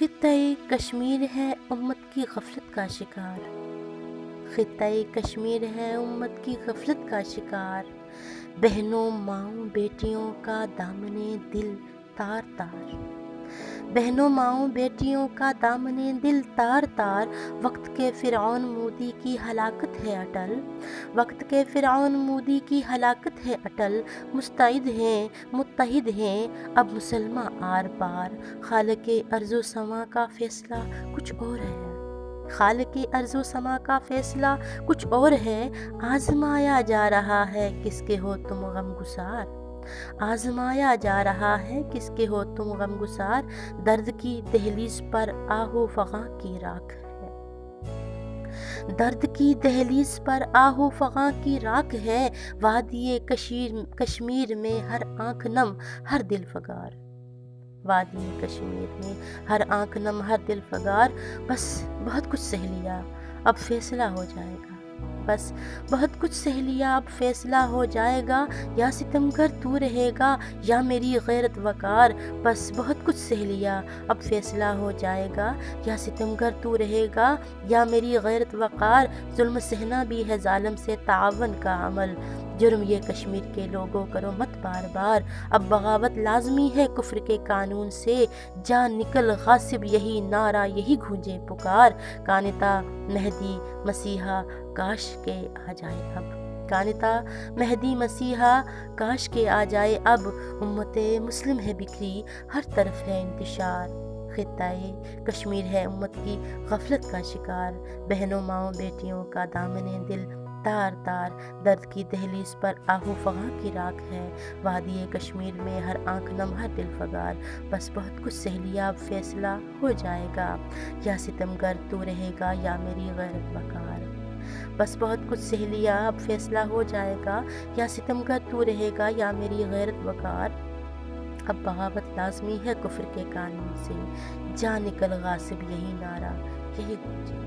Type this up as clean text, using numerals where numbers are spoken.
خطۂ کشمیر ہے امت کی غفلت کا شکار، خطۂ کشمیر ہے امت کی غفلت کا شکار، بہنوں ماؤں بیٹیوں کا دامنِ دل تار تار، بہنوں ماؤں بیٹیوں کا دامنِ دل تار تار، وقت کے فرعون مودی کی ہلاکت ہے اٹل، وقت کے فرعون مودی کی ہلاکت ہے اٹل، مستعد ہیں متحد ہیں اب مسلماں آر پار، خالق ارض و سما کا فیصلہ کچھ اور ہے، خالق ارض و سما کا فیصلہ کچھ اور ہے، آزمایا جا رہا ہے کس کے ہو تم غم گسار، آزمایا جا رہا ہے کس کے ہو تم غم گسار، درد کی دہلیز پر آہ و فغاں کی راکھ ہے، درد کی دہلیز پر آہ و فغاں کی راکھ ہے، وادی کشمیر میں ہر آنکھ نم ہر دل فگار، وادی کشمیر میں ہر آنکھ نم ہر دل فگار، بس بہت کچھ سہ لیا اب فیصلہ ہو جائے گا، بس بہت کچھ سہ لیا اب فیصلہ ہو جائے گا، یا ستمگر تو رہے گا یا میری غیرت وقار، بس بہت کچھ سہ لیا اب فیصلہ ہو جائے گا، یا ستمگر تو رہے گا یا میری غیرت وقار، ظلم سہنا بھی ہے ظالم سے تعاون کا عمل، جرم یہ کشمیر کے لوگوں کرو مت بار بار، اب بغاوت لازمی ہے کفر کے قانون سے، جا نکل غاصب یہی نعرہ یہی گونجے پکار، کانتا مہدی مسیحا کاش کے آ جائے اب، کانتا مہدی مسیحا کاش کے آ جائے اب، امت مسلم ہے بکھری ہر طرف ہے انتشار، خطۂ کشمیر ہے امت کی غفلت کا شکار، بہنوں ماؤں بیٹیوں کا دامنِ دل تار تار، درد کی دہلیز پر آہ و فغاں کی راکھ ہے، وادی کشمیر میں ہر آنکھ نم ہر دل فگار، بس بہت کچھ سہ لیا اب فیصلہ ہو جائے گا، یا ستمگر تو رہے گا یا میری غیرت وقار، بس بہت کچھ سہ لیا اب فیصلہ ہو جائے گا، یا ستمگر تو رہے گا یا میری غیرت وقار، اب بغاوت لازمی ہے کفر کے قانون سے، جا نکل غاصب یہی نعرہ یہی گونجے